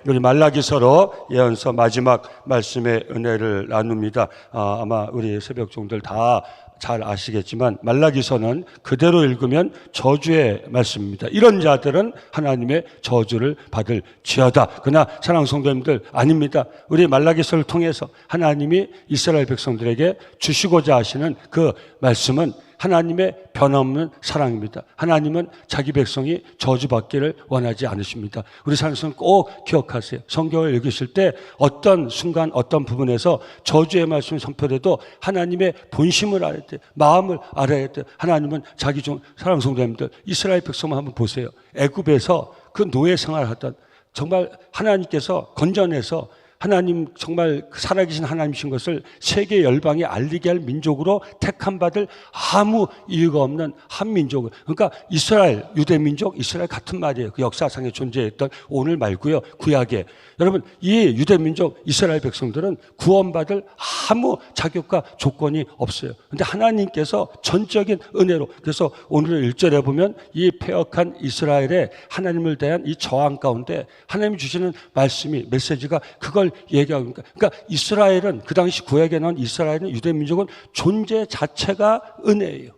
우리 말라기서로 예언서 마지막 말씀의 은혜를 나눕니다. 아마 우리 새벽 종들 다 잘 아시겠지만 말라기서는 그대로 읽으면 저주의 말씀입니다. 이런 자들은 하나님의 저주를 받을 지어다. 그러나 사랑하는 성도님들, 아닙니다. 우리 말라기서를 통해서 하나님이 이스라엘 백성들에게 주시고자 하시는 그 말씀은 하나님의 변함없는 사랑입니다. 하나님은 자기 백성이 저주받기를 원하지 않으십니다. 우리 사람들은 꼭 기억하세요. 성경을 읽으실 때 어떤 순간 어떤 부분에서 저주의 말씀이 선포돼도 하나님의 본심을 알아야 돼요. 마음을 알아야 돼요. 하나님은 자기 사랑하는 성도님들, 이스라엘 백성만 한번 보세요. 애굽에서 그 노예 생활하던 정말 하나님께서 건져내서 하나님 정말 살아계신 하나님이신 것을 세계 열방에 알리게 할 민족으로 택함 받을 아무 이유가 없는 한 민족. 그러니까 이스라엘, 유대 민족, 이스라엘 같은 말이에요. 그 역사상에 존재했던 오늘 말고요. 구약에. 여러분, 이 유대 민족, 이스라엘 백성들은 구원받을 아무 자격과 조건이 없어요. 그런데 하나님께서 전적인 은혜로, 그래서 오늘 1절에 보면 이 패역한 이스라엘의 하나님을 대한 이 저항 가운데 하나님이 주시는 말씀이, 메시지가 그걸 얘기하고, 그러니까 이스라엘은, 그 당시 구약에 나온 이스라엘은, 유대 민족은 존재 자체가 은혜예요.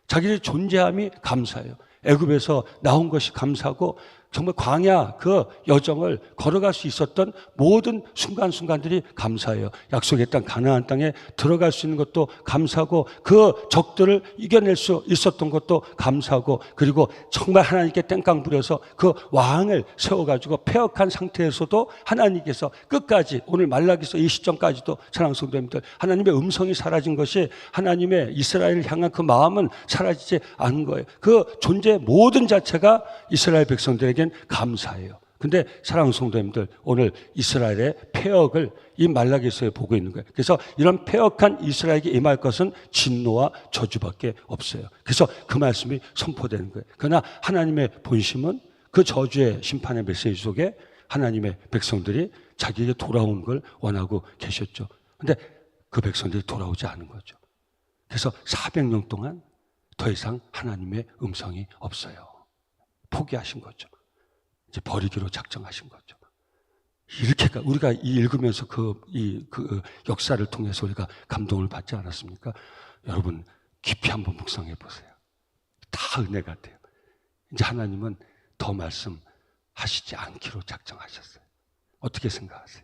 자기의 존재함이 감사해요. 애굽에서 나온 것이 감사하고 정말 광야 그 여정을 걸어갈 수 있었던 모든 순간순간들이 감사해요. 약속의 땅 가나안 땅에 들어갈 수 있는 것도 감사하고 그 적들을 이겨낼 수 있었던 것도 감사하고, 그리고 정말 하나님께 땡깡 부려서 그 왕을 세워가지고 패역한 상태에서도 하나님께서 끝까지, 오늘 말라기서 이 시점까지도 사랑하는 성도님들, 하나님의 음성이 사라진 것이 하나님의 이스라엘을 향한 그 마음은 사라지지 않은 거예요. 그 존재 모든 자체가 이스라엘 백성들에게 감사해요. 근데 사랑하는 성도님들, 오늘 이스라엘의 패역을 이 말라기서에 보고 있는 거예요. 그래서 이런 패역한 이스라엘에게 임할 것은 진노와 저주밖에 없어요. 그래서 그 말씀이 선포되는 거예요. 그러나 하나님의 본심은 그 저주의 심판의 메시지 속에 하나님의 백성들이 자기에게 돌아오는 걸 원하고 계셨죠. 근데 그 백성들이 돌아오지 않은 거죠. 그래서 400년 동안 더 이상 하나님의 음성이 없어요. 포기하신 거죠. 이제 버리기로 작정하신 거죠. 이렇게 우리가 읽으면서 그 역사를 통해서 우리가 감동을 받지 않았습니까? 여러분, 깊이 한번 묵상해 보세요. 다 은혜 같아요. 이제 하나님은 더 말씀하시지 않기로 작정하셨어요. 어떻게 생각하세요?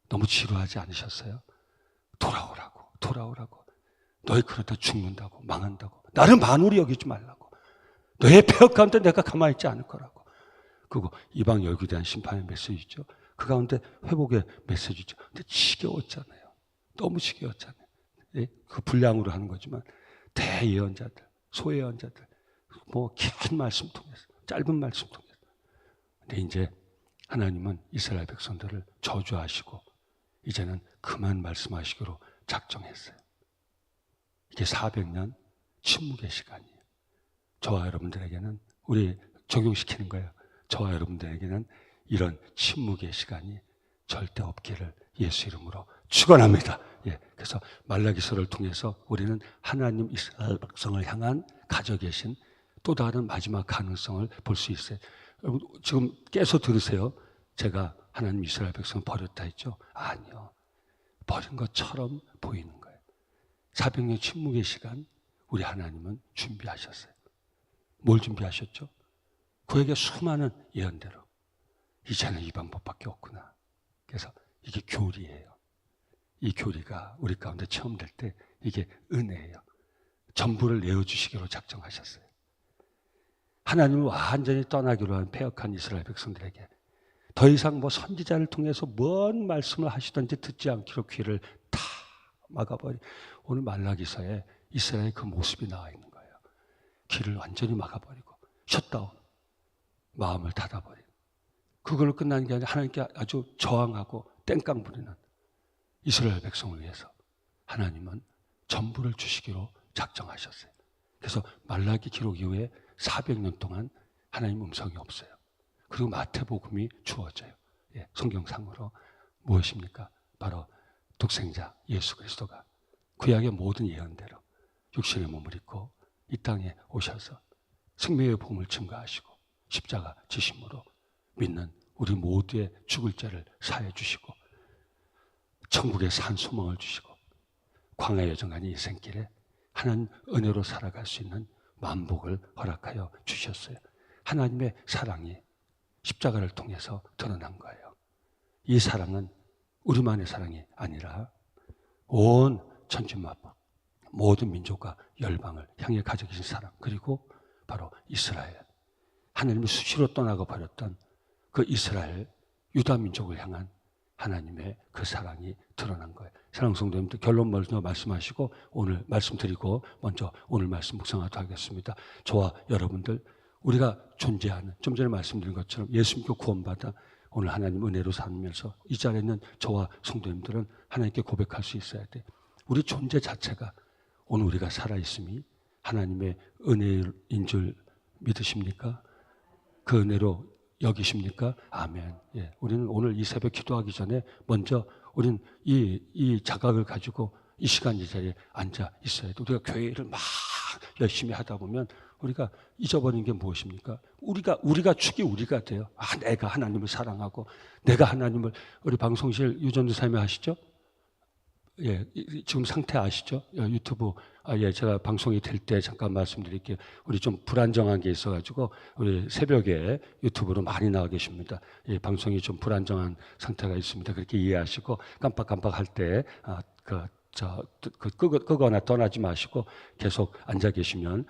너무 지루하지 않으셨어요? 돌아오라고. 너희 그러다 죽는다고, 망한다고. 나를 만홀히 여기지 말라고. 너의 폐역 가운데 내가 가만히 있지 않을 거라고. 그리고 이방 열국에 대한 심판의 메시지죠. 그 가운데 회복의 메시지죠. 근데 지겨웠잖아요. 너무 지겨웠잖아요. 그 분량으로 하는 거지만 대예언자들, 소예언자들, 긴 말씀 통해서, 짧은 말씀 통해서. 근데 이제 하나님은 이스라엘 백성들을 저주하시고 이제는 그만 말씀하시기로 작정했어요. 이게 400년 침묵의 시간이에요. 저와 여러분들에게는, 우리 적용시키는 거예요. 저와 여러분들에게는 이런 침묵의 시간이 절대 없기를 예수 이름으로 축원합니다. 그래서 말라기서를 통해서 우리는 하나님 이스라엘 백성을 향한 가져 계신 또 다른 마지막 가능성을 볼 수 있어요. 여러분, 지금 깨서 들으세요. 제가 하나님 이스라엘 백성을 버렸다 했죠? 아니요. 버린 것처럼 보이는 거예요. 400년 침묵의 시간, 우리 하나님은 준비하셨어요. 뭘 준비하셨죠? 그에게 수많은 예언대로 이제는 이 방법밖에 없구나. 그래서 이게 교리예요. 이 교리가 우리 가운데 체험될 때 이게 은혜예요. 전부를 내어주시기로 작정하셨어요. 하나님은 완전히 떠나기로 한 패역한 이스라엘 백성들에게 더 이상 선지자를 통해서 뭔 말씀을 하시든지 듣지 않기로 귀를 다 막아버린, 오늘 말라기서에 이스라엘의 그 모습이 나와 있는 거예요. 귀를 완전히 막아버리고 셧다운, 마음을 닫아버린, 그걸로 끝나는 게 아니라 하나님께 아주 저항하고 땡깡 부리는 이스라엘 백성을 위해서 하나님은 전부를 주시기로 작정하셨어요. 그래서 말라기 기록 이후에 400년 동안 하나님 음성이 없어요. 그리고 마태복음이 주어져요. 성경상으로 무엇입니까? 바로 독생자 예수 그리스도가 구약의 모든 예언대로 육신의 몸을 입고 이 땅에 오셔서 생명의 복음을 증거하시고 십자가 지심으로 믿는 우리 모두의 죽을 죄를 사해 주시고 천국의 산 소망을 주시고 광야 여정하는 인생길에 하나님 은혜로 살아갈 수 있는 만복을 허락하여 주셨어요. 하나님의 사랑이 십자가를 통해서 드러난 거예요. 이 사랑은 우리만의 사랑이 아니라 온 천지만국 모든 민족과 열방을 향해 가지고 계신 사랑, 그리고 바로 이스라엘, 하나님이 수시로 떠나가 버렸던 그 이스라엘 유다 민족을 향한 하나님의 그 사랑이 드러난 거예요. 사랑하는 성도님들, 결론 먼저 말씀하시고 오늘 말씀드리고 먼저 오늘 말씀 묵상하도록 하겠습니다. 저와 여러분들, 우리가 존재하는, 좀 전에 말씀드린 것처럼 예수 믿고 구원받아 오늘 하나님 은혜로 살면서 이 자리에 있는 저와 성도님들은 하나님께 고백할 수 있어야 돼. 우리 존재 자체가 오늘 우리가 살아있음이 하나님의 은혜인 줄 믿으십니까? 그 은혜로 여기십니까? 아멘. 예, 우리는 오늘 이 새벽 기도하기 전에 먼저 우리는 이 자각을 가지고 이 시간 이 자리에 앉아 있어야 돼. 우리가 교회를 막 열심히 하다 보면 우리가 잊어버린 게 무엇입니까? 우리가 축이 우리가 돼요. 내가 하나님을 사랑하고 내가 하나님을, 우리 방송실 유전도 삶에 하시죠? 예, 지금 상태 아시죠? 유튜브, 예, 제가 방송이 될 때 잠깐 말씀드릴게요. 우리 좀 불안정한 게 있어가지고, 우리 새벽에 유튜브로 많이 나와 계십니다. 예, 방송이 좀 불안정한 상태가 있습니다. 그렇게 이해하시고, 깜빡깜빡 할 때, 끄거나 떠나지 마시고 계속 앉아 계시면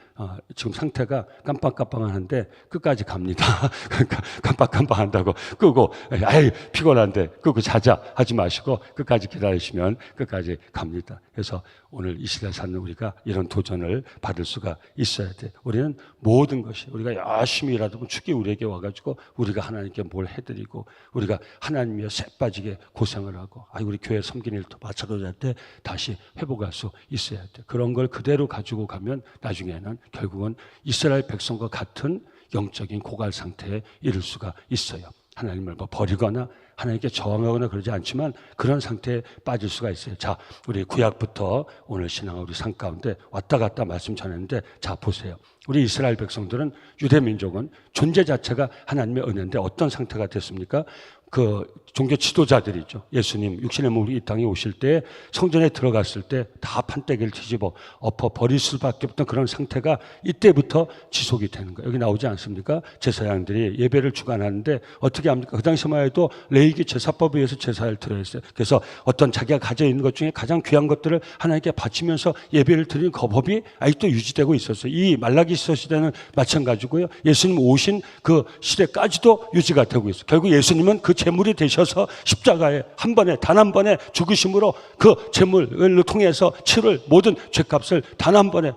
지금 상태가 깜빡깜빡하는데 끝까지 갑니다. 그러니까 깜빡깜빡한다고 끄고 아이 피곤한데 끄고 자자 하지 마시고 끝까지 기다리시면 끝까지 갑니다. 그래서 오늘 이 시대에 사는 우리가 이런 도전을 받을 수가 있어야 돼. 우리는 모든 것이 우리가 열심히 일하다 보면 축이 우리에게 와가지고 우리가 하나님께 뭘 해드리고 우리가 하나님이여 새 빠지게 고생을 하고 우리 교회 섬기는 일도 마찬가지할 때 다시 회복할 수 있어야 돼. 그런 걸 그대로 가지고 가면 나중에는 결국은 이스라엘 백성과 같은 영적인 고갈 상태에 이를 수가 있어요. 하나님을 버리거나 하나님께 저항하거나 그러지 않지만 그런 상태에 빠질 수가 있어요. 자, 우리 구약부터 오늘 신앙 우리 삶 가운데 왔다 갔다 말씀 전했는데, 자 보세요. 우리 이스라엘 백성들은, 유대 민족은 존재 자체가 하나님의 은혜인데 어떤 상태가 됐습니까? 그 종교 지도자들이죠. 예수님 육신의 몸으로 이 땅에 오실 때 성전에 들어갔을 때 다 판때기를 뒤집어 엎어 버릴 수밖에 없던 그런 상태가 이때부터 지속이 되는 거예요. 여기 나오지 않습니까? 제사장들이 예배를 주관하는데 어떻게 합니까? 그 당시만 해도 레위기 제사법에 의해서 제사를 드려야 했어요. 그래서 어떤 자기가 가지고 있는 것 중에 가장 귀한 것들을 하나님께 바치면서 예배를 드리는 그 법이 아직도 유지되고 있었어요. 이 말라기서 시대는 마찬가지고요. 예수님 오신 그 시대까지도 유지가 되고 있어요. 결국 예수님은 그 제물이 되셔서 십자가에 한 번에, 단 한 번에 죽으심으로 그 제물을 통해서 치를 모든 죄값을 단 한 번에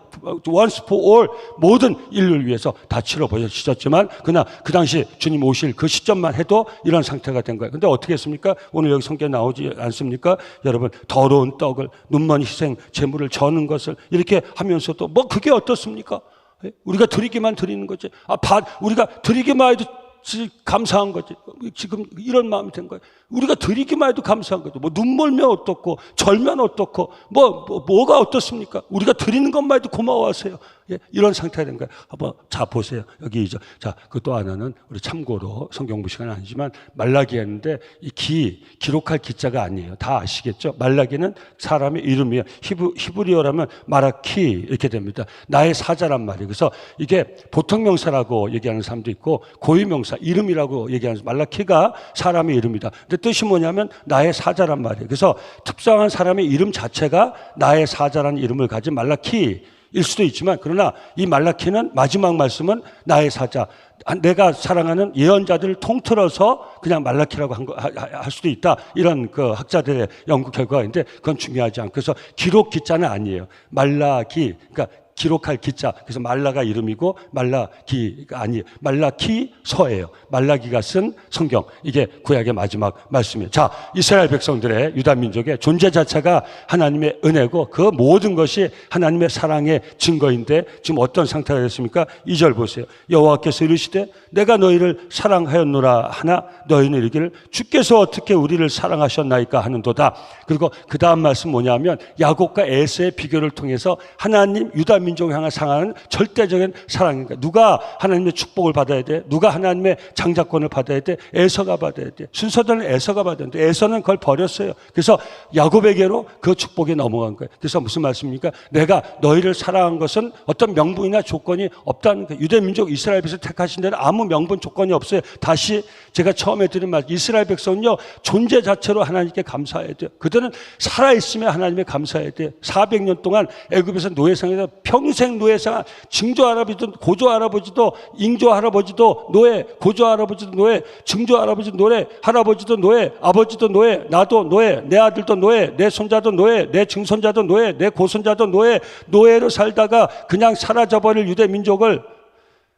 once for all 모든 인류를 위해서 다 치러버리셨지만 그러나 그 당시 주님 오실 그 시점만 해도 이런 상태가 된 거예요. 근데 어떻게 했습니까? 오늘 여기 성경에 나오지 않습니까? 여러분, 더러운 떡을, 눈먼 희생 제물을 저는 것을 이렇게 하면서도 뭐 그게 어떻습니까? 우리가 드리기만 드리는 거지. 우리가 드리기만 해도 감사한 거지. 지금 이런 마음이 된 거예요. 우리가 드리기만 해도 감사한 거죠. 뭐 눈멀면 어떻고 절면 어떻고 뭐가 어떻습니까? 우리가 드리는 것만 해도 고마워하세요. 예, 이런 상태가 된 거예요. 한번 자 보세요. 여기 이제 자, 그 또 하나는 우리 참고로 성경부 시간은 아니지만 말라기였는데 이 기록할 기자가 아니에요. 다 아시겠죠? 말라기는 사람의 이름이에요. 히브리어라면 마라키 이렇게 됩니다. 나의 사자란 말이에요. 그래서 이게 보통 명사라고 얘기하는 사람도 있고 고유 명사 이름이라고 얘기하는 말라키가 사람의 이름이다. 근데 뜻이 뭐냐면 나의 사자란 말이에요. 그래서 특정한 사람의 이름 자체가 나의 사자라는 이름을 가진 말라키일 수도 있지만, 그러나 이 말라키는 마지막 말씀은 나의 사자, 내가 사랑하는 예언자들을 통틀어서 그냥 말라키라고 할 수도 있다. 이런 그 학자들의 연구 결과가 있는데 그건 중요하지 않고, 그래서 기록 기자는 아니에요. 말라기, 그러니까 기록할 기자. 그래서 말라가 이름이고 말라기가 아니에요. 말라기서예요. 말라기가 쓴 성경. 이게 구약의 마지막 말씀이에요. 자, 이스라엘 백성들의, 유다 민족의 존재 자체가 하나님의 은혜고 그 모든 것이 하나님의 사랑의 증거인데 지금 어떤 상태가 됐습니까? 2절 보세요. 여호와께서 이르시되 내가 너희를 사랑하였노라 하나 너희는 이르기를 주께서 어떻게 우리를 사랑하셨나이까 하는도다. 그리고 그 다음 말씀 뭐냐면 야곱과 에서의 비교를 통해서 하나님 유다 민족을 향한 사랑은 절대적인 사랑입니다. 누가 하나님의 축복을 받아야 돼? 누가 하나님의 장자권을 받아야 돼? 에서가 받아야 돼. 순서대로는 에서가 받아야 되는데 에서는 그걸 버렸어요. 그래서 야곱에게로 그 축복이 넘어간 거예요. 그래서 무슨 말씀입니까? 내가 너희를 사랑한 것은 어떤 명분이나 조건이 없다는 거예요. 유대 민족 이스라엘 백성 택하신 데는 아무 명분 조건이 없어요. 다시 제가 처음에 드린 말, 이스라엘 백성은요 존재 자체로 하나님께 감사해야 돼요. 그들은 살아있으며 하나님께 감사해야 돼요. 400년 동안 애굽에서 노예상에서 평생 노예상, 증조 할아버지도 고조 할아버지도 잉조 할아버지도 노예, 고조 할아버지도 노예, 증조 할아버지도 노예, 할아버지도 노예, 아버지도 노예, 나도 노예, 내 아들도 노예, 내 손자도 노예, 내 증손자도 노예, 내 고손자도 노예, 노예로 살다가 그냥 사라져버릴 유대 민족을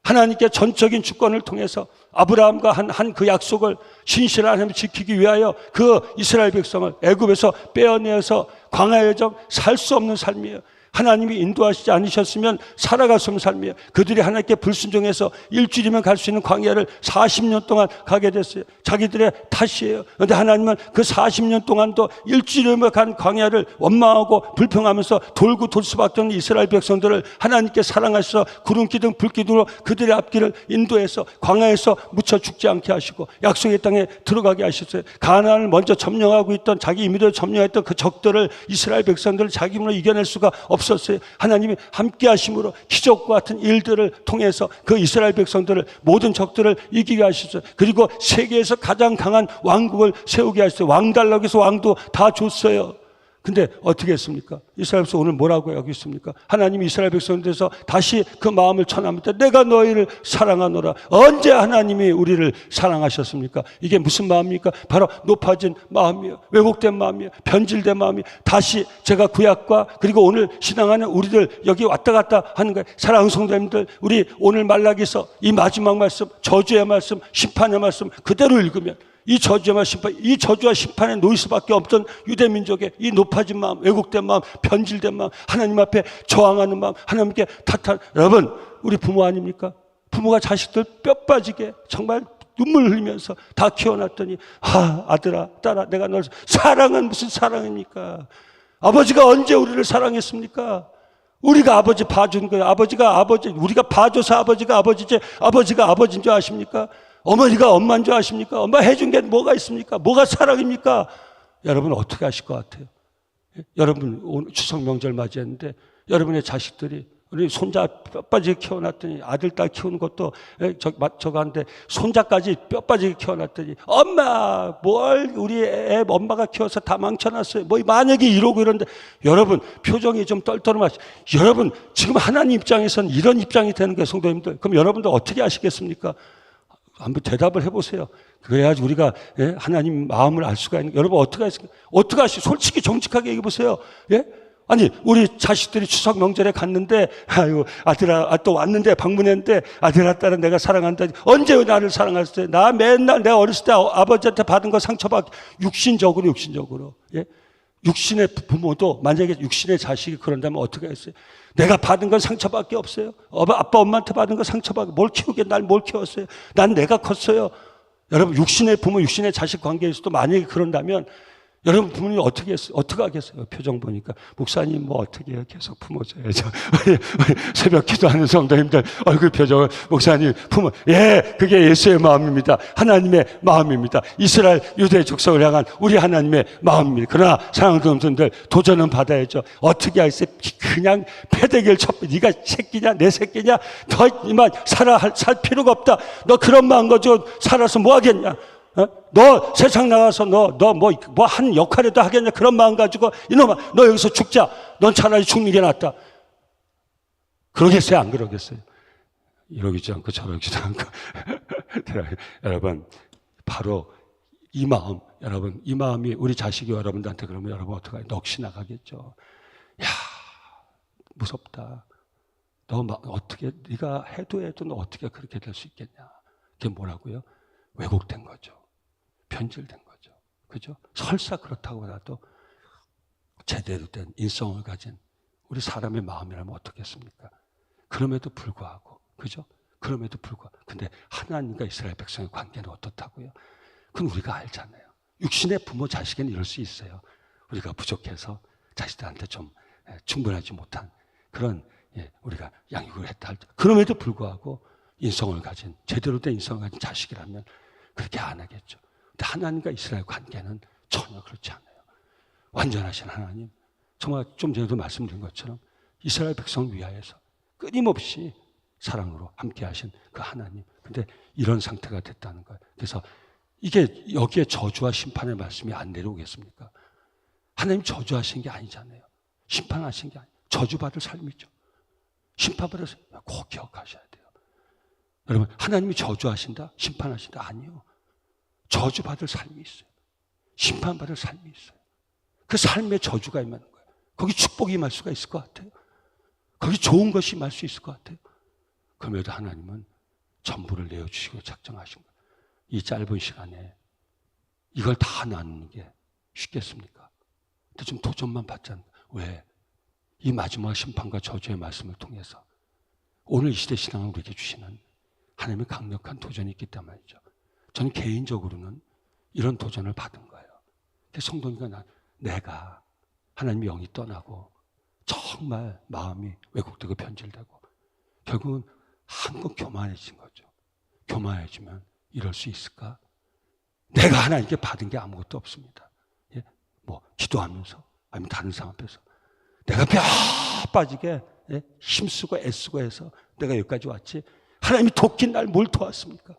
하나님께 전적인 주권을 통해서 아브라함과 한 그 약속을 신실한 하나님을 지키기 위하여 그 이스라엘 백성을 애굽에서 빼어내어서 광야의 여정 살 수 없는 삶이에요. 하나님이 인도하시지 않으셨으면 살아갈 수 없는 삶이에요. 그들이 하나님께 불순종해서 일주일이면 갈 수 있는 광야를 40년 동안 가게 됐어요. 자기들의 탓이에요. 그런데 하나님은 그 40년 동안도 일주일이면 간 광야를 원망하고 불평하면서 돌고 돌 수밖에 없는 이스라엘 백성들을 하나님께 사랑하셔서 구름기둥 불기둥으로 그들의 앞길을 인도해서 광야에서 묻혀 죽지 않게 하시고 약속의 땅에 들어가게 하셨어요. 가나안을 먼저 점령하고 있던 자기 임의로 점령했던 그 적들을 이스라엘 백성들을 자기 힘으로 이겨낼 수가 없었어요. 하나님이 함께 하심으로 기적과 같은 일들을 통해서 그 이스라엘 백성들을 모든 적들을 이기게 하셨어요. 그리고 세계에서 가장 강한 왕국을 세우게 하셨어요. 왕 달라고 해서 왕도 다 줬어요. 근데 어떻게 했습니까? 이스라엘 백성 오늘 뭐라고 하고 있습니까? 하나님이 이스라엘 백성들에서 다시 그 마음을 전합니다. 내가 너희를 사랑하노라. 언제 하나님이 우리를 사랑하셨습니까? 이게 무슨 마음입니까? 바로 높아진 마음이에요. 왜곡된 마음이에요. 변질된 마음이에요. 다시 제가 구약과 그리고 오늘 신앙하는 우리들 여기 왔다 갔다 하는 거예요. 사랑하는 성도님들, 우리 오늘 말라기서 이 마지막 말씀, 저주의 말씀, 심판의 말씀 그대로 읽으면 이 저주와 심판, 이 저주와 심판에 놓일 수밖에 없던 유대 민족의 이 높아진 마음, 왜곡된 마음, 변질된 마음, 하나님 앞에 저항하는 마음, 하나님께 탓한 여러분, 우리 부모 아닙니까? 부모가 자식들 뼈 빠지게 정말 눈물 흘리면서 다 키워놨더니 아들아, 딸아, 내가 널 사랑은 무슨 사랑입니까? 아버지가 언제 우리를 사랑했습니까? 우리가 아버지 봐준 거예요. 아버지가 아버지, 우리가 봐줘서 아버지가 아버지지, 아버지가 아버지인 줄 아십니까? 어머니가 엄마인 줄 아십니까? 엄마 해준 게 뭐가 있습니까? 뭐가 사랑입니까? 여러분 어떻게 하실 것 같아요? 여러분 오늘 추석 명절 맞이했는데 여러분의 자식들이 우리 손자 뼈 빠지게 키워놨더니 아들 딸 키우는 것도 저거 한데 손자까지 뼈 빠지게 키워놨더니 엄마 뭘 우리 애 엄마가 키워서 다 망쳐놨어요. 뭐 만약에 이러고 이런데 여러분 표정이 좀 떨떠름하시. 여러분 지금 하나님 입장에서는 이런 입장이 되는 거예요, 성도님들. 그럼 여러분들 어떻게 하시겠습니까? 한번 대답을 해보세요. 그래야지 우리가 하나님 마음을 알 수가 있는. 여러분 어떻게 하십니까? 어떻게 하시? 솔직히 정직하게 얘기해 보세요. 예? 아니 우리 자식들이 추석 명절에 갔는데 아유 아들아 또 왔는데 방문했는데 아들아 딸은 내가 사랑한다. 언제 나를 사랑했어요? 나 맨날 내가 어렸을 때 아버지한테 받은 거 상처받 육신적으로 예? 육신의 부모도 만약에 육신의 자식이 그런다면 어떻게 했어요? 내가 받은 건 상처밖에 없어요. 아빠 엄마한테 받은 건 상처밖에. 뭘 키우게 날 뭘 키웠어요? 난 내가 컸어요. 여러분 육신의 부모 육신의 자식 관계에서도 만약에 그런다면 여러분 부모님 어떻게 했어요? 어떻게 하겠어요? 표정 보니까 목사님 뭐 어떻게 해요? 계속 품어줘야죠. 새벽 기도하는 성도님들 얼굴 표정을 목사님 품어. 예, 그게 예수의 마음입니다. 하나님의 마음입니다. 이스라엘 유대 족속을 향한 우리 하나님의 마음입니다. 그러나 사랑하는 성도님들 도전은 받아야죠. 어떻게 하겠어요? 그냥 패대기를 쳤. 네가 새끼냐 내 새끼냐 너 이만 살 필요가 없다. 너 그런 마음 가지고 살아서 뭐 하겠냐? 너 세상 나가서 너 뭐 한 역할이라도 하겠냐? 그런 마음 가지고 이놈아 너 여기서 죽자. 넌 차라리 죽는 게 낫다. 그러겠어요? 안 그러겠어요? 이러기도 않고 저러기도 않고 여러분 바로 이 마음 여러분 이 마음이 우리 자식이 여러분들한테 그러면 여러분 어떡하냐? 넋이 나가겠죠. 야 무섭다. 너 어떻게 네가 해도 너 어떻게 그렇게 될 수 있겠냐? 그게 뭐라고요? 왜곡된 거죠. 변질된 거죠. 그죠? 설사 그렇다고 해도 제대로 된 인성을 가진 우리 사람의 마음이라면 어떻겠습니까? 그럼에도 불구하고, 그죠? 그럼에도 불구하고. 근데 하나님과 이스라엘 백성의 관계는 어떻다고요? 그건 우리가 알잖아요. 육신의 부모 자식에는 이럴 수 있어요. 우리가 부족해서 자식들한테 좀 충분하지 못한 그런 우리가 양육을 했다 할 때, 그럼에도 불구하고 인성을 가진, 제대로 된 인성을 가진 자식이라면 그렇게 안 하겠죠. 근데 하나님과 이스라엘 관계는 전혀 그렇지 않아요. 완전하신 하나님, 정말 좀 전에도 말씀드린 것처럼 이스라엘 백성을 위하여서 끊임없이 사랑으로 함께 하신 그 하나님. 근데 이런 상태가 됐다는 거예요. 그래서 이게 여기에 저주와 심판의 말씀이 안 내려오겠습니까? 하나님 저주하신 게 아니잖아요. 심판하신 게 아니에요. 저주받을 삶이죠. 심판받을 삶, 꼭 기억하셔야 돼요. 여러분, 하나님이 저주하신다? 심판하신다? 아니요. 저주받을 삶이 있어요. 심판받을 삶이 있어요. 그 삶에 저주가 임하는 거예요. 거기 축복이 임할 수가 있을 것 같아요. 거기 좋은 것이 임할 수 있을 것 같아요. 그럼에도 하나님은 전부를 내어주시고 작정하신 거예요. 이 짧은 시간에 이걸 다 나누는 게 쉽겠습니까? 근데 좀 도전만 받자는 거예요. 왜? 이 마지막 심판과 저주의 말씀을 통해서 오늘 이 시대 신앙을 우리에게 주시는 하나님의 강력한 도전이 있기 때문이죠. 저는 개인적으로는 이런 도전을 받은 거예요. 성도니까 내가 하나님의 영이 떠나고 정말 마음이 왜곡되고 변질되고 결국은 한껏 교만해진 거죠. 교만해지면 이럴 수 있을까? 내가 하나님께 받은 게 아무것도 없습니다. 기도하면서 아니면 다른 사람 앞에서 내가 뼈 빠지게 힘쓰고 애쓰고 해서 내가 여기까지 왔지 하나님이 돕긴 날 뭘 도왔습니까?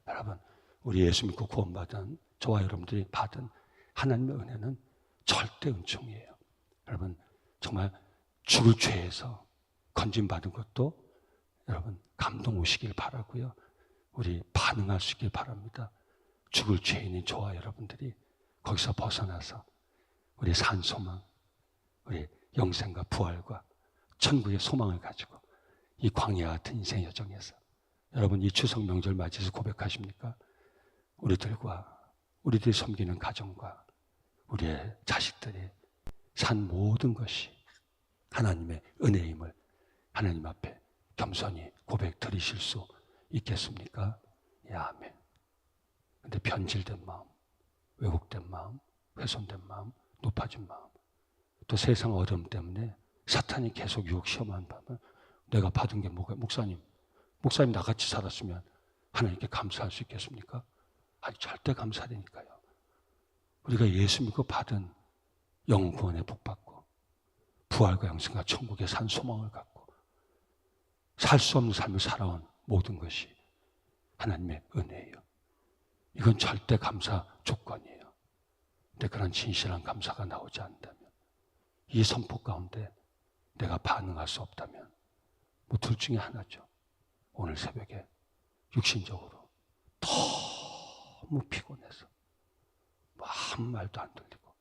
여러분, 우리 예수 믿고 구원받은 저와 여러분들이 받은 하나님의 은혜는 절대 은총이에요. 여러분, 정말 죽을 죄에서 건진받은 것도 여러분 감동 오시길 바라고요. 우리 반응할 수 있길 바랍니다. 죽을 죄인인 저와 여러분들이 거기서 벗어나서 우리 산 소망, 우리 영생과 부활과 천국의 소망을 가지고 이 광야 같은 인생 여정에서 여러분 이 추석 명절 맞이해서 고백하십니까? 우리들이 섬기는 가정과 우리의 자식들이 산 모든 것이 하나님의 은혜임을 하나님 앞에 겸손히 고백 드리실 수 있겠습니까? 예, 아멘. 근데 변질된 마음, 왜곡된 마음, 훼손된 마음, 높아진 마음, 또 세상 어려움 때문에 사탄이 계속 유혹 시험하는 밤에 내가 받은 게 뭐가, 목사님 나같이 살았으면 하나님께 감사할 수 있겠습니까? 아니, 절대 감사되니까요. 우리가 예수 믿고 받은 영혼 구원의 복 받고 부활과 영생과 천국의 산 소망을 갖고 살 수 없는 삶을 살아온 모든 것이 하나님의 은혜예요. 이건 절대 감사 조건이에요. 근데 그런 진실한 감사가 나오지 않는다면, 이 선포 가운데 내가 반응할 수 없다면 뭐 둘 중에 하나죠. 오늘 새벽에 육신적으로 너무 피곤해서 아무 말도 안 들리고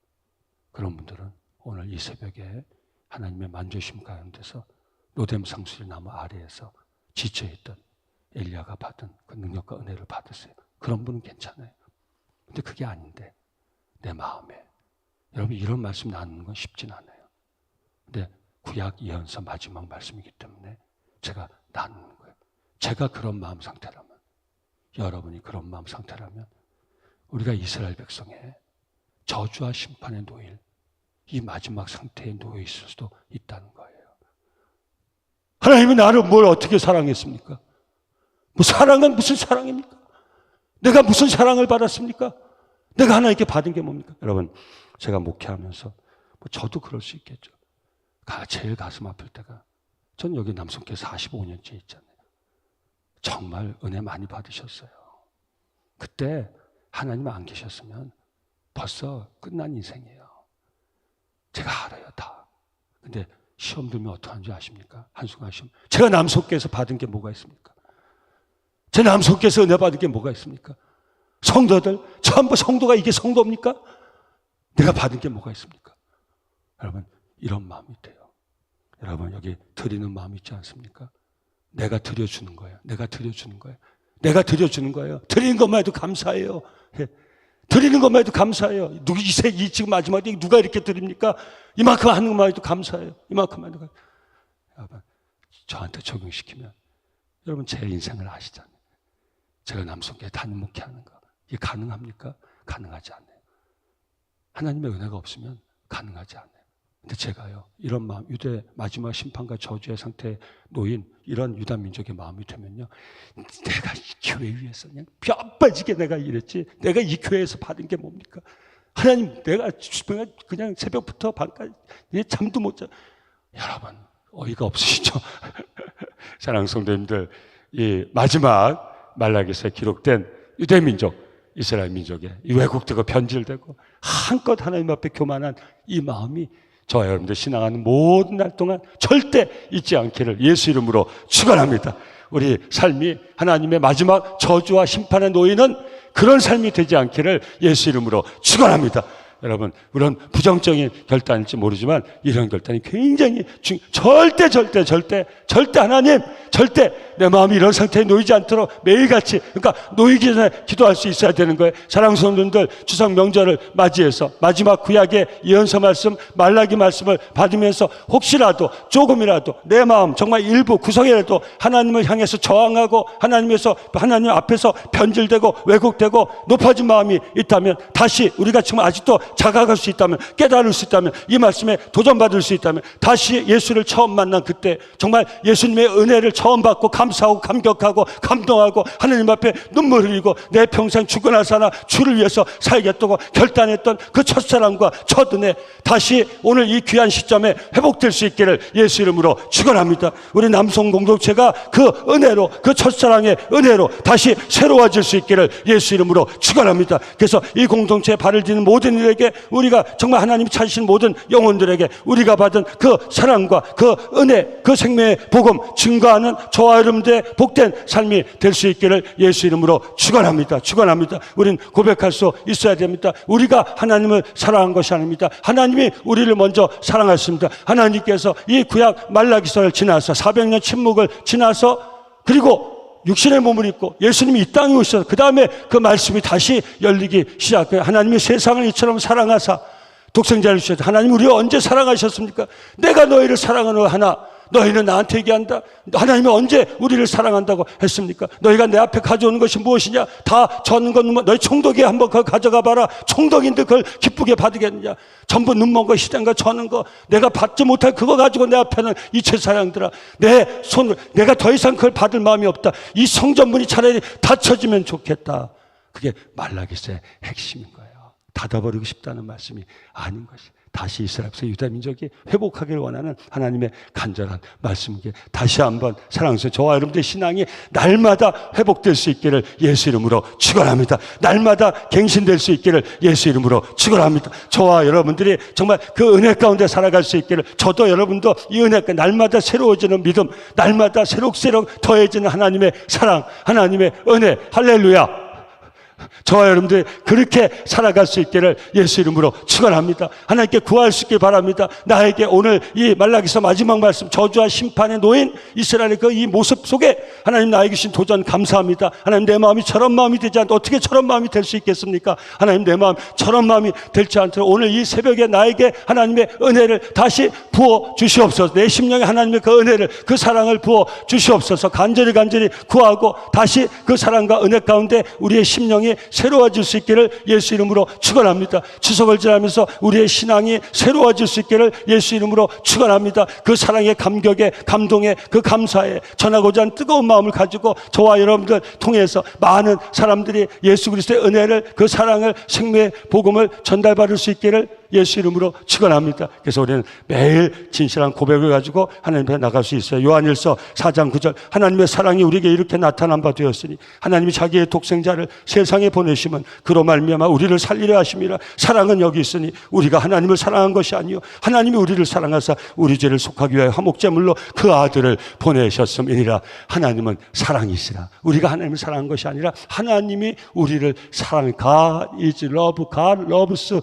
그런 분들은 오늘 이 새벽에 하나님의 만조심 가운데서 로뎀 상수리 나무 아래에서 지쳐있던 엘리야가 받은 그 능력과 은혜를 받으세요. 그런 분은 괜찮아요. 근데 그게 아닌데 내 마음에, 여러분 이런 말씀 나누는 건 쉽진 않아요. 근데 구약 예언서 마지막 말씀이기 때문에 제가 나누는 거예요. 제가 그런 마음 상태라면, 여러분이 그런 마음 상태라면 우리가 이스라엘 백성의 저주와 심판에 놓일 이 마지막 상태에 놓여 있을 수도 있다는 거예요. 하나님이 나를 뭘 어떻게 사랑했습니까? 뭐 사랑은 무슨 사랑입니까? 내가 무슨 사랑을 받았습니까? 내가 하나님께 받은 게 뭡니까? 여러분, 제가 목회하면서 뭐 저도 그럴 수 있겠죠. 제일 가슴 아플 때가, 전 여기 남성교회 45년째 있잖아요. 정말 은혜 많이 받으셨어요. 그때 하나님 안 계셨으면 벌써 끝난 인생이에요. 제가 알아요, 다. 근데 시험 들면 어떡하는지 아십니까? 한순간 시험. 제가 남성교회에서 받은 게 뭐가 있습니까? 제 남성교회에서 은혜 받은 게 뭐가 있습니까? 성도들, 전부 성도가 이게 성도입니까? 내가 받은 게 뭐가 있습니까? 여러분, 이런 마음이 돼요. 여러분, 여기 드리는 마음이 있지 않습니까? 내가 드려주는 거예요. 내가 드려주는 거예요. 내가 드려주는 거예요. 드리는 것만 해도 감사해요. 드리는 것만 해도 감사해요. 이 지금 마지막에 누가 이렇게 드립니까? 이만큼 하는 것만 해도 감사해요. 이만큼만 해도 감사해요. 여러분, 저한테 적용시키면 여러분 제 인생을 아시잖아요. 제가 남성교회 담임 목회하는 거, 이게 가능합니까? 가능하지 않아요. 하나님의 은혜가 없으면 가능하지 않아요. 근데 제가요, 이런 마음, 유대 마지막 심판과 저주의 상태에 놓인 이런 유다 민족의 마음이 되면요, 내가 이 교회 위해서 그냥 뼈 빠지게 내가 일했지, 내가 이 교회에서 받은 게 뭡니까? 하나님, 내가 그냥 새벽부터 밤까지 잠도 못 자. 여러분, 어이가 없으시죠? 사랑하는 성도님들, 이 마지막 말라기서에 기록된 유대 민족, 이스라엘 민족의 이 왜곡되고 변질되고 한껏 하나님 앞에 교만한 이 마음이 저와 여러분들 신앙하는 모든 날 동안 절대 잊지 않기를 예수 이름으로 축원합니다. 우리 삶이 하나님의 마지막 저주와 심판에 놓이는 그런 삶이 되지 않기를 예수 이름으로 축원합니다. 여러분, 물론 부정적인 결단일지 모르지만 이런 결단이 굉장히 절대 하나님, 절대 내 마음이 이런 상태에 놓이지 않도록 매일같이, 그러니까 놓이기 전에 기도할 수 있어야 되는 거예요. 사랑하는 성도님들, 추석 명절을 맞이해서 마지막 구약의 예언서 말씀, 말라기 말씀을 받으면서 혹시라도 조금이라도 내 마음 정말 일부 구석이라도 하나님을 향해서 저항하고 하나님 앞에서 변질되고 왜곡되고 높아진 마음이 있다면, 다시 우리가 지금 아직도 자각할 수 있다면, 깨달을 수 있다면, 이 말씀에 도전받을 수 있다면, 다시 예수를 처음 만난 그때 정말 예수님의 은혜를 처음 받고 감사하고 감격하고 감동하고 하나님 앞에 눈물 흘리고 내 평생 죽으나 사나 주를 위해서 살겠다고 결단했던 그 첫사랑과 첫 은혜, 다시 오늘 이 귀한 시점에 회복될 수 있기를 예수 이름으로 축원합니다. 우리 남성 공동체가 그 은혜로, 그 첫사랑의 은혜로 다시 새로워질 수 있기를 예수 이름으로 축원합니다. 그래서 이 공동체에 발을 디는 모든 이에게, 우리가 정말 하나님 찾으신 모든 영혼들에게 우리가 받은 그 사랑과 그 은혜, 그 생명의 복음 증거하는 저와 여러분들의 복된 삶이 될 수 있기를 예수 이름으로 축원합니다. 우린 고백할 수 있어야 됩니다. 우리가 하나님을 사랑한 것이 아닙니다. 하나님이 우리를 먼저 사랑하셨습니다. 하나님께서 이 구약 말라기서를 지나서 400년 침묵을 지나서, 그리고 육신의 몸을 입고 예수님이 이 땅에 오셔서 그 다음에 그 말씀이 다시 열리기 시작해요. 하나님이 세상을 이처럼 사랑하사 독생자를 주셨다. 하나님 우리를 언제 사랑하셨습니까? 내가 너희를 사랑하노 하나 너희는 나한테 얘기한다. 하나님이 언제 우리를 사랑한다고 했습니까? 너희가 내 앞에 가져오는 것이 무엇이냐? 다 젖는 건 너희 총독이 한번 그걸 가져가 봐라. 총독인데 그걸 기쁘게 받으겠느냐? 전부 눈먼 거 시댄 거 젖는 거 내가 받지 못할 그거 가지고 내 앞에는 이체 사랑들아, 내 손을, 내가 더 이상 그걸 받을 마음이 없다. 이 성전문이 차라리 닫혀지면 좋겠다. 그게 말라기서의 핵심인 거예요. 닫아버리고 싶다는 말씀이 아닌 것이, 다시 이스라엘에서 유다 민족이 회복하기를 원하는 하나님의 간절한 말씀이기에 다시 한번 사랑스러운 저와 여러분들의 신앙이 날마다 회복될 수 있기를 예수 이름으로 축원합니다. 날마다 갱신될 수 있기를 예수 이름으로 축원합니다. 저와 여러분들이 정말 그 은혜 가운데 살아갈 수 있기를, 저도 여러분도 이 은혜가 날마다 새로워지는 믿음, 날마다 새록새록 더해지는 하나님의 사랑, 하나님의 은혜, 할렐루야, 저와 여러분들이 그렇게 살아갈 수 있기를 예수 이름으로 축원합니다. 하나님께 구할 수 있길 바랍니다. 나에게 오늘 이 말라기서 마지막 말씀, 저주와 심판에 놓인 이스라엘의 그 이 모습 속에 하나님 나에게 주신 도전 감사합니다. 하나님 내 마음이 저런 마음이 되지 않도록 어떻게 저런 마음이 될 수 있겠습니까? 하나님 내 마음 저런 마음이 되지 않도록 오늘 이 새벽에 나에게 하나님의 은혜를 다시 부어 주시옵소서. 내 심령에 하나님의 그 은혜를, 그 사랑을 부어 주시옵소서. 간절히 구하고 다시 그 사랑과 은혜 가운데 우리의 심령이 새로워질 수 있기를 예수 이름으로 축원합니다. 추석을 지나면서 우리의 신앙이 새로워질 수 있기를 예수 이름으로 축원합니다. 그 사랑의 감격에, 감동에, 그 감사에 전하고자 하는 뜨거운 마음을 가지고 저와 여러분들 통해서 많은 사람들이 예수 그리스도의 은혜를, 그 사랑을, 생명의 복음을 전달받을 수 있기를 예수 이름으로 축원합니다. 그래서 우리는 매일 진실한 고백을 가지고 하나님 앞에 나갈 수 있어요. 요한일서 4장 9절, 하나님의 사랑이 우리에게 이렇게 나타난 바 되었으니 하나님이 자기의 독생자를 세상에 보내시면 그로 말미암아 우리를 살리려 하심이라. 사랑은 여기 있으니 우리가 하나님을 사랑한 것이 아니요 하나님이 우리를 사랑하사 우리 죄를 속하기 위하여 화목제물로 그 아들을 보내셨음이니라. 하나님은 사랑이시라. 우리가 하나님을 사랑한 것이 아니라 하나님이 우리를 사랑해. God is love. God loves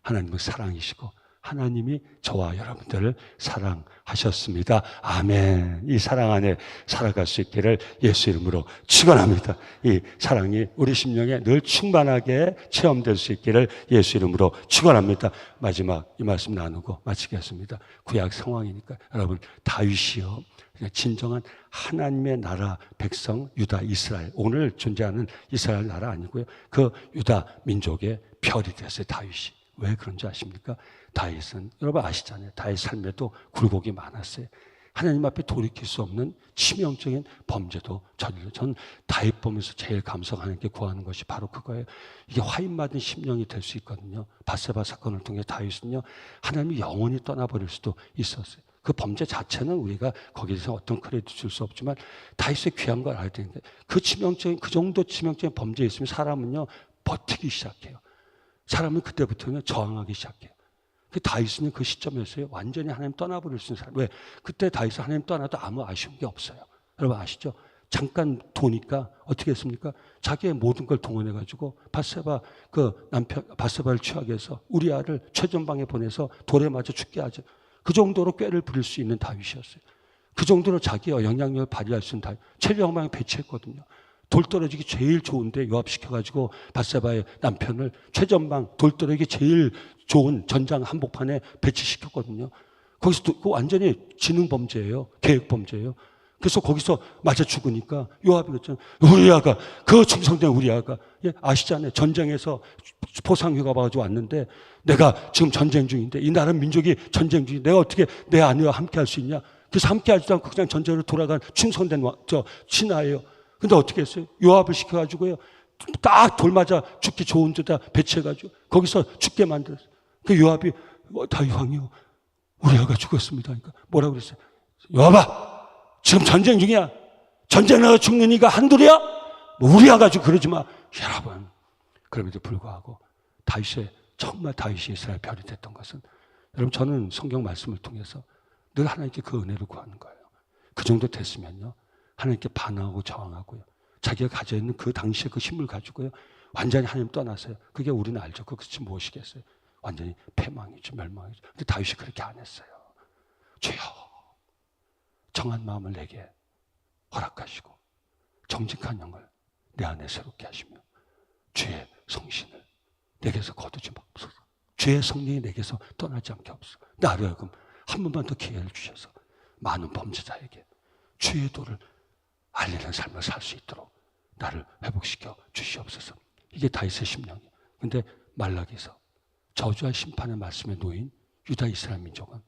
하나님은 사랑이시고 하나님이 저와 여러분들을 사랑하셨습니다. 아멘. 이 사랑 안에 살아갈 수 있기를 예수 이름으로 축원합니다. 이 사랑이 우리 심령에 늘 충만하게 체험될 수 있기를 예수 이름으로 축원합니다. 마지막 이 말씀 나누고 마치겠습니다. 구약 상황이니까 여러분, 다윗이요, 진정한 하나님의 나라 백성 유다 이스라엘, 오늘 존재하는 이스라엘 나라 아니고요, 그 유다 민족의 별이 됐어요. 다윗이 왜 그런지 아십니까? 다윗은 여러분 아시잖아요. 다윗 삶에도 굴곡이 많았어요. 하나님 앞에 돌이킬 수 없는 치명적인 범죄도 저질러. 저는 다윗 보면서 제일 감사하는 게 구하는 것이 바로 그거예요. 이게 화인맞은 심령이 될 수 있거든요. 밧세바 사건을 통해 다윗은요, 하나님이 영원히 떠나버릴 수도 있었어요. 그 범죄 자체는 우리가 거기에서 어떤 크레딧 줄 수 없지만 다윗의 귀한 걸 알아야 되는데 그 정도 치명적인 범죄에 있으면 사람은요, 버티기 시작해요. 사람은 그때부터는 저항하기 시작해요. 그 다윗은 그 시점에서요, 완전히 하나님 떠나버릴 수 있는 사람. 왜? 그때 다윗은 하나님 떠나도 아무 아쉬운 게 없어요. 여러분 아시죠? 잠깐 도니까 어떻게 했습니까? 자기의 모든 걸 동원해가지고 밧세바 그 남편 밧세바를 취하게 해서 우리아를 최전방에 보내서 돌에 맞아 죽게 하죠. 그 정도로 꾀를 부릴 수 있는 다윗이었어요. 그 정도로 자기의 영향력을 발휘할 수 있는 다윗. 최전방에 배치했거든요. 돌 떨어지기 제일 좋은데 요압시켜가지고 밧세바의 남편을 최전방 돌 떨어지기 제일 좋은 전장 한복판에 배치시켰거든요. 거기서 그 완전히 지능 범죄예요. 계획 범죄예요. 그래서 거기서 맞아 죽으니까 요압이 그랬잖아요. 우리아가, 그 충성된 우리아가, 예, 아시잖아요. 전쟁에서 포상휴가 받아가지고 왔는데 내가 지금 전쟁 중인데 이 나라 민족이 전쟁 중인데 내가 어떻게 내 아내와 함께 할 수 있냐. 그래서 함께 하지도 않고 그냥 전쟁으로 돌아간 충성된 신하예요. 근데 어떻게 했어요? 요압을 시켜가지고요. 딱 돌 맞아 죽기 좋은 데다 배치해가지고 거기서 죽게 만들었어요. 그 요압이 다윗 왕이요. 우리아가 죽었습니다. 그러니까 뭐라고 그랬어요? 요압아! 지금 전쟁 중이야. 전쟁 나가 죽는 이가 한둘이야? 뭐 우리아 가지고 그러지 마. 여러분, 그럼에도 불구하고 정말 다윗이 이스라엘 별이 됐던 것은, 여러분 저는 성경 말씀을 통해서 늘 하나님께 그 은혜를 구하는 거예요. 그 정도 됐으면요, 하나님께 반항하고 저항하고요, 자기가 가져 있는 그 당시의 그 힘을 가지고요, 완전히 하나님 떠나서요. 그게 우리는 알죠. 그것이 무엇이겠어요? 완전히 패망이죠, 멸망이죠. 근데 다윗이 그렇게 안 했어요. 주여, 정한 마음을 내게 허락하시고 정직한 영을 내 안에 새롭게 하시며 주의 성신을 내게서 거두지 마옵소서. 주의 성령이 내게서 떠나지 않게 하옵소서. 나를 하여금 한 번만 더 기회를 주셔서 많은 범죄자에게 주의 도를 알리는 삶을 살 수 있도록 나를 회복시켜 주시옵소서. 이게 다윗의 심령이에요. 근데 말라기서 저주와 심판의 말씀에 놓인 유다 이스라엘 민족은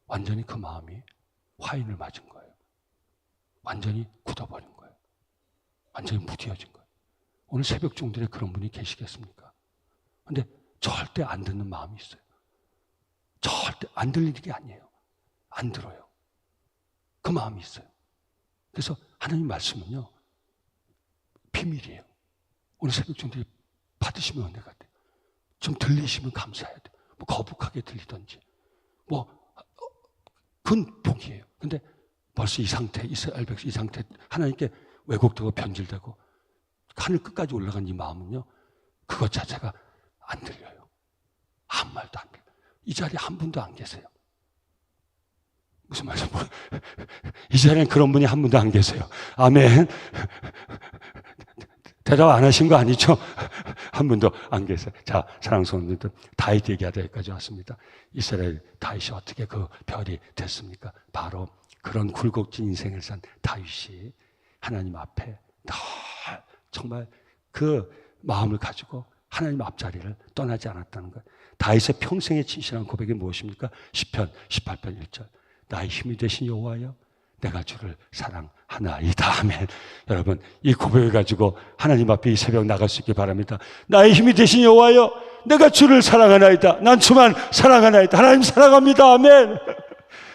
완전히 그 마음이 화인을 맞은 거예요. 완전히 굳어버린 거예요. 완전히 무뎌진 거예요. 오늘 새벽 종들에 그런 분이 계시겠습니까? 근데 절대 안 듣는 마음이 있어요. 절대 안 들리는 게 아니에요. 안 들어요. 그 마음이 있어요. 그래서 하나님 말씀은요, 비밀이에요. 오늘 새벽 종들이 받으시면 은혜가 돼요. 좀 들리시면 감사해야 돼요. 뭐 거북하게 들리든지 그건 복이에요. 근데 벌써 이 상태, 이스라엘 백성 이 상태, 하나님께 왜곡되고 변질되고 하늘 끝까지 올라간 이 마음은요, 그것 자체가 안 들려요. 아무 말도 안 들려요. 이 자리에 한 분도 안 계세요. 무슨 말이죠? 이 자리에 그런 분이 한 분도 안 계세요. 아멘. 대답 안 하신 거 아니죠? 한 분도 안 계세요. 자, 사랑하는 성도님들, 다윗 얘기하다 여기까지 왔습니다. 이스라엘 다윗이 어떻게 그 별이 됐습니까? 바로 그런 굴곡진 인생을 산 다윗이 하나님 앞에 늘 정말 그 마음을 가지고 하나님 앞자리를 떠나지 않았다는 것. 다윗의 평생의 진실한 고백이 무엇입니까? 시편 18편 1절. 나의 힘이 되신 여호와여, 내가 주를 사랑하나이다. 아멘. 여러분, 이 고백을 가지고 하나님 앞에 이 새벽 나갈 수 있길 바랍니다. 나의 힘이 되신 여호와여, 내가 주를 사랑하나이다. 난 주만 사랑하나이다. 하나님 사랑합니다. 아멘.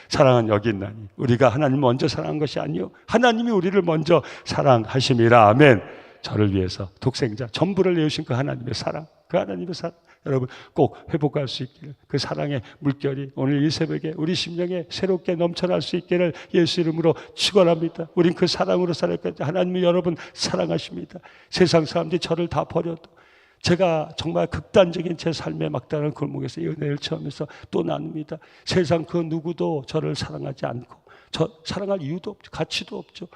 사랑은 여기 있나니 우리가 하나님 먼저 사랑한 것이 아니요, 하나님이 우리를 먼저 사랑하심이라. 아멘. 저를 위해서 독생자 전부를 내주신 그 하나님의 사랑, 그 하나님의 사랑, 여러분 꼭 회복할 수 있기를, 그 사랑의 물결이 오늘 이 새벽에 우리 심령에 새롭게 넘쳐날 수 있기를 예수 이름으로 축원합니다. 우린 그 사랑으로 살아갈 때 하나님이 여러분 사랑하십니다. 세상 사람들이 저를 다 버려도 제가 정말 극단적인 제 삶의 막다른 골목에서 이 은혜를 체험해서 또 나눕니다. 세상 그 누구도 저를 사랑하지 않고, 저 사랑할 이유도 없죠. 가치도 없죠.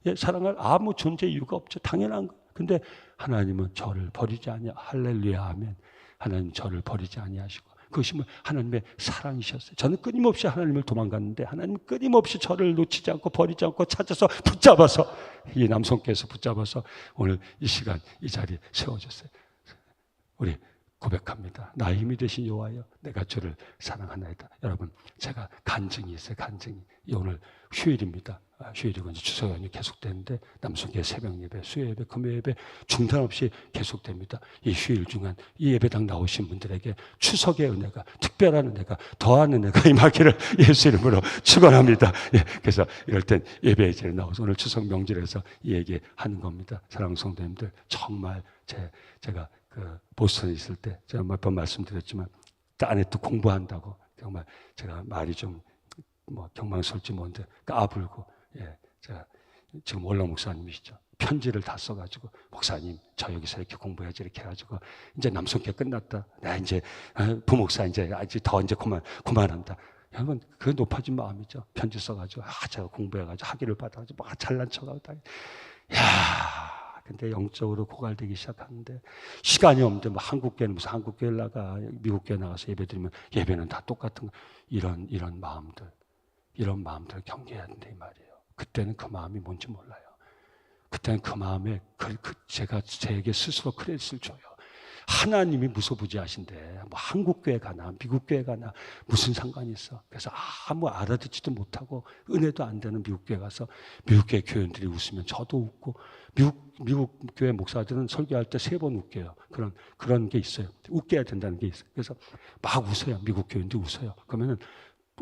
예, 사랑할 아무 존재 이유가 없죠. 당연한 거. 근데 하나님은 저를 버리지 아니하. 할렐루야, 아멘. 하나님 저를 버리지 아니하시고, 그것이 뭐 하나님의 사랑이셨어요. 저는 끊임없이 하나님을 도망갔는데 하나님 끊임없이 저를 놓치지 않고 버리지 않고 찾아서 붙잡아서, 이 남성께서 붙잡아서 오늘 이 시간 이 자리에 세워줬어요. 우리 고백합니다. 나의 힘이 되신 여호와여, 내가 주를 사랑하나이다. 여러분, 제가 간증이 있어요. 간증이. 오늘 휴일입니다. 휴일이고 이제 추석 연휴 계속되는데 남성교회 새벽 예배, 수요 예배, 금요 예배 중단 없이 계속됩니다. 이 휴일 중간 이 예배당 나오신 분들에게 추석의 은혜가, 특별한 은혜가, 더한 은혜가 임하기를 예수 이름으로 축원합니다. 예, 그래서 이럴 땐 예배에 제일 나와서 오늘 추석 명절에서 이 얘기하는 겁니다. 사랑하는 성도님들, 정말 제가 그 보스턴에 있을 때 제가 몇 번 말씀드렸지만 아내 또 공부한다고 정말 제가 말이 좀 뭐 경망스러울지 모르는데 까불고, 예, 제가 지금 원로 목사님이시죠. 편지를 다 써가지고 목사님 저 여기서 이렇게 공부해야지 이렇게 해가지고 이제 남성교회 끝났다. 나 이제 부목사 이제 더 이제 그만한다. 여러분 그게 높아진 마음이죠. 편지 써가지고 제가 공부해가지고 학위를 받아가지고 막 잘난 척하고 근데 영적으로 고갈되기 시작하는데 시간이 없는데 뭐 한국교회는 무슨 한국교회 나가 미국교회 나가서 예배드리면 예배는 다 똑같은 거. 이런 마음들 경계해야 된다 이 말이에요. 그때는 그 마음이 뭔지 몰라요. 그때는 그 마음에 제가 제게 스스로 크레딧을 줘요. 하나님이 무소부지하신데 뭐 한국교회 가나 미국교회 가나 무슨 상관이 있어. 그래서 아무 알아듣지도 못하고 은혜도 안 되는 미국교회 가서 미국교회 교인들이 웃으면 저도 웃고, 미국 교회 목사들은 설교할 때 3번 웃겨요. 그런 게 있어요. 웃게 해야 된다는 게 있어요. 그래서 막 웃어요. 미국 교인들이 웃어요. 그러면은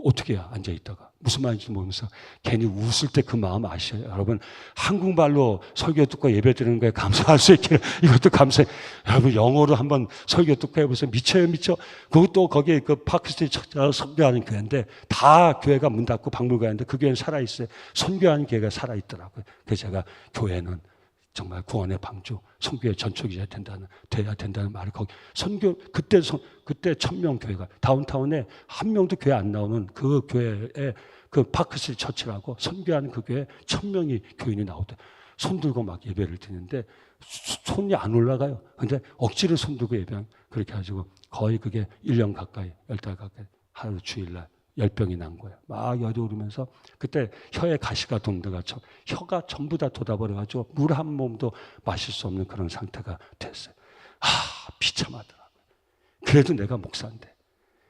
어떻게 해야 앉아있다가 무슨 말인지 모르면서 괜히 웃을 때 그 마음 아셔요. 여러분 한국말로 설교 듣고 예배 드리는 거에 감사할 수 있기를 이것도 감사해. 여러분 영어로 한번 설교 듣고 해보세요. 미쳐요. 그것도 거기에 그 파크스트리트 선교하는 교회인데 다 교회가 문 닫고 박물관인데 그 교회는 살아있어요. 선교하는 교회가 살아있더라고요. 그래서 제가 교회는 정말 구원의 방주, 선교의 전초기자 돼야 된다는 말을 거기 선교 그때 1000명 교회가 다운타운에 한 명도 교회 안 나오는 그 교회에 그 파크스트리트 처치라고 선교하는 그 교회에 1000명이 교인이 나오대. 손 들고 막 예배를 드리는데 손이 안 올라가요. 근데 억지로 손 들고 예배한 그렇게 가지고 거의 그게 1년 가까이 10달 가까이 하루 주일날 열병이 난 거예요. 막 열이 오르면서 그때 혀에 가시가 돈데가 혀가 전부 다 돋아버려가지고 물 한 모금도 마실 수 없는 그런 상태가 됐어요. 비참하더라고요. 그래도 내가 목사인데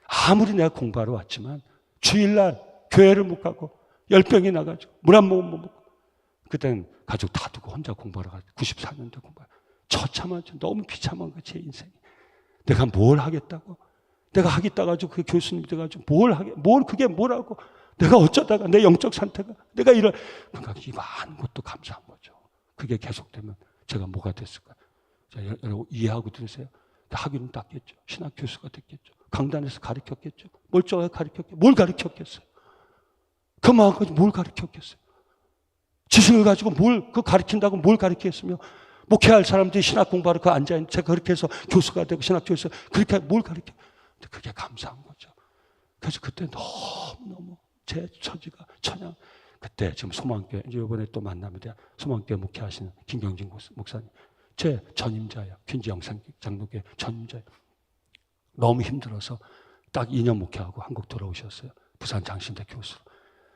아무리 내가 공부하러 왔지만 주일날 교회를 못 가고 열병이 나가지고 물 한 모금 못 먹고 그때는 가족 다 두고 혼자 공부하러 가지고 94년도 공부하러 처참하죠. 너무 비참한 거예요. 제 인생이. 내가 뭘 하겠다고? 내가 하겠다 가지고 그 교수님이 돼가지고 그게 뭐라고? 내가 어쩌다가 내 영적 상태가 내가 그러니까 이거 아무것도 감사한 거죠. 그게 계속되면 제가 뭐가 됐을까? 자, 여러분 이해하고 들으세요. 학위는 땄겠죠. 신학 교수가 됐겠죠. 강단에서 가르쳤겠죠. 멀쩡하게 가르쳤겠죠. 뭘 가르쳤겠어요? 그 마음 가지고 뭘 가르쳤겠어요? 지식을 가지고 그 가르친다고 뭘 가르쳤으며 목회할 사람들이 신학 공부하러 그 앉아있는 제가 그렇게 해서 교수가 되고 신학 교수 그렇게 뭘 가르쳐? 그게 감사한 거죠. 그래서 그때 너무너무 제 처지가 그때 지금 소망교회 이제 이번에 또 만나면 돼요. 소망교회 목회하시는 김경진 목사님 제 전임자예요. 퀸지 장로교회 전임자예요. 너무 힘들어서 딱 2년 목회하고 한국 돌아오셨어요. 부산 장신대 교수로.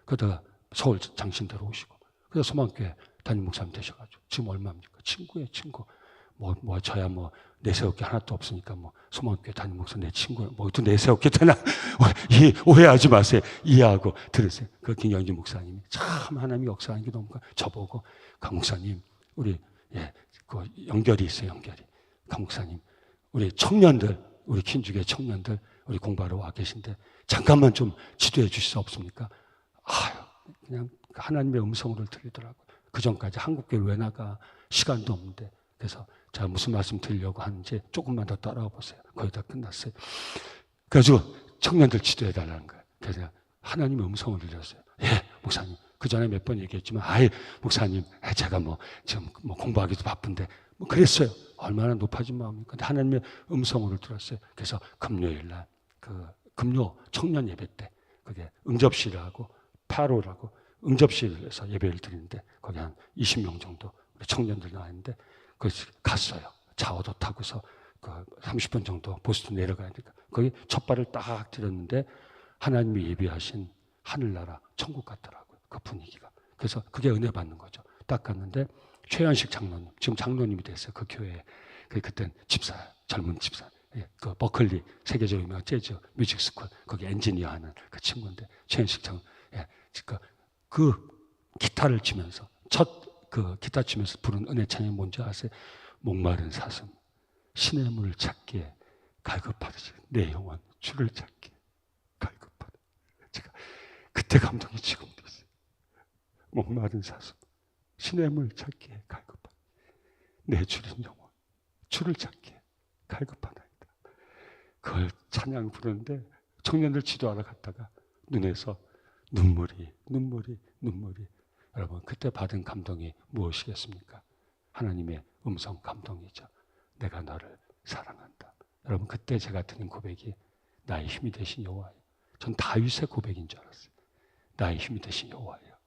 그러다가 서울 장신대로 오시고 그래서 소망교회 담임 목사님 되셔가지고 지금 얼마입니까? 친구예요, 친구. 저야 내세울 게 하나도 없으니까 소망교회 담임 목사 내 친구 또 내세울 게 되나? 오해하지 마세요. 이해하고 들으세요. 그 김경진 목사님이 참 하나님이 역사하는 게 너무 저보고 강 목사님 우리 그 연결이 있어요. 연결이. 강 목사님 우리 청년들 우리 퀸주교회 청년들 우리 공부하러 와 계신데 잠깐만 좀 지도해 주실 수 없습니까? 그냥 하나님의 음성을 들리더라고요. 그 전까지 한국교회 왜 나가 시간도 없는데 그래서 제가 무슨 말씀 드리려고 하는지 조금만 더 따라와 보세요. 거의 다 끝났어요. 그래가지고 청년들 지도해 달라는 거예요. 그래서 하나님의 음성을 들렸어요. 목사님 그 전에 몇 번 얘기했지만 목사님 제가 지금 공부하기도 바쁜데 그랬어요. 얼마나 높아진 마음입니까? 근데 하나님의 음성을 들었어요. 그래서 금요일날 그 금요 청년 예배 때 그게 응접실이라고 파로라고 응접실에서 예배를 드리는데 거기 한 20명 정도 청년들 나왔는데 갔어요. 자오도 타고서 30분 정도 보스턴 내려가야 되니까 거기 첫 발을 딱 들였는데 하나님이 예비하신 하늘나라 천국 같더라고요. 그 분위기가. 그래서 그게 은혜 받는 거죠. 딱 갔는데 최현식 장로님 지금 장로님이 됐어요. 그 교회에. 그땐 집사 젊은 집사 그 버클리 세계적으로 유명한 재즈 뮤직 스쿨 거기 엔지니어 하는 그 친구인데 최현식 장 그 기타를 치면서 그 기타 치면서 부른 은혜 찬양이 뭔지 아세요? 목마른 사슴 신의 물을 찾기에 갈급하듯이 내 영혼 주를 찾기에 갈급하다. 제가 그때 감동이 지금도 있어요. 목마른 사슴 신의 물을 찾기에 갈급하다. 내 주린 영혼 주를 찾기에 갈급하나이다. 그걸 찬양 부르는데 청년들 지도하러 갔다가 눈에서 눈물이 여러분 그때 받은 감동이 무엇이겠습니까? 하나님의 음성 감동이죠. 내가 너를 사랑한다. 여러분 그때 제가 드린 고백이 나의 힘이 되신 여호와여. 전 다윗의 고백인 줄 알았어요. 나의 힘이 되신 여호와여.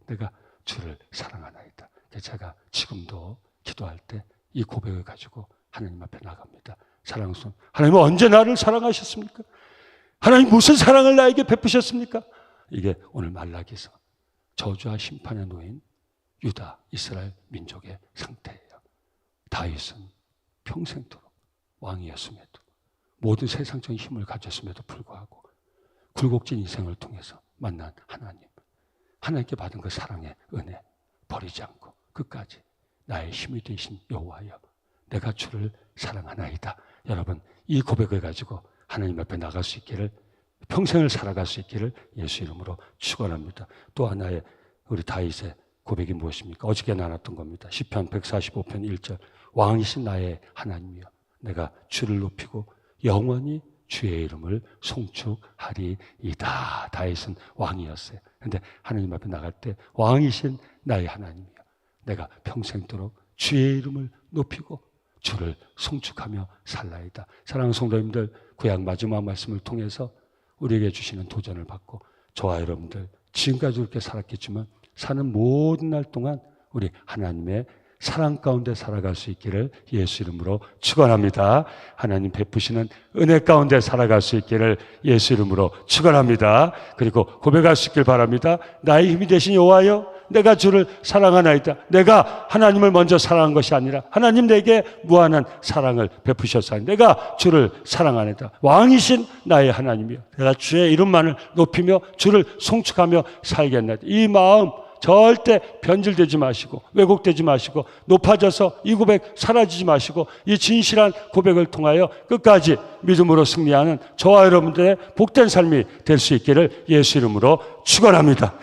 내가 주를 사랑하나이다. 제가 지금도 기도할 때 이 고백을 가지고 하나님 앞에 나갑니다. 사랑하는 하나님은 언제 나를 사랑하셨습니까? 하나님 무슨 사랑을 나에게 베푸셨습니까? 이게 오늘 말라기서 저주와 심판에 놓인 유다, 이스라엘 민족의 상태예요. 다윗은 평생도록 왕이었음에도 모든 세상적인 힘을 가졌음에도 불구하고 굴곡진 인생을 통해서 만난 하나님께 받은 그 사랑의 은혜 버리지 않고 끝까지 나의 힘이 되신 여호와여 내가 주를 사랑하나이다. 여러분 이 고백을 가지고 하나님 앞에 나갈 수 있기를 평생을 살아갈 수 있기를 예수 이름으로 축원합니다. 또 하나의 우리 다윗의 고백이 무엇입니까? 어저께 나눴던 겁니다. 시편 145편 1절 왕이신 나의 하나님이여 내가 주를 높이고 영원히 주의 이름을 송축하리이다. 다윗은 왕이었어요. 그런데 하나님 앞에 나갈 때 왕이신 나의 하나님이여 내가 평생도록 주의 이름을 높이고 주를 송축하며 살라이다. 사랑하는 성도님들 구약 마지막 말씀을 통해서 우리에게 주시는 도전을 받고 저와 여러분들 지금까지 그렇게 살았겠지만 사는 모든 날 동안 우리 하나님의 사랑 가운데 살아갈 수 있기를 예수 이름으로 축원합니다. 하나님 베푸시는 은혜 가운데 살아갈 수 있기를 예수 이름으로 축원합니다. 그리고 고백할 수 있길 바랍니다. 나의 힘이 되신 여호와여 내가 주를 사랑하나이다. 내가 하나님을 먼저 사랑한 것이 아니라 하나님 내게 무한한 사랑을 베푸셨사니 내가 주를 사랑하나이다. 왕이신 나의 하나님이여 내가 주의 이름만을 높이며 주를 송축하며 살겠나이다. 이 마음 절대 변질되지 마시고 왜곡되지 마시고 높아져서 이 고백 사라지지 마시고 이 진실한 고백을 통하여 끝까지 믿음으로 승리하는 저와 여러분들의 복된 삶이 될 수 있기를 예수 이름으로 축원합니다.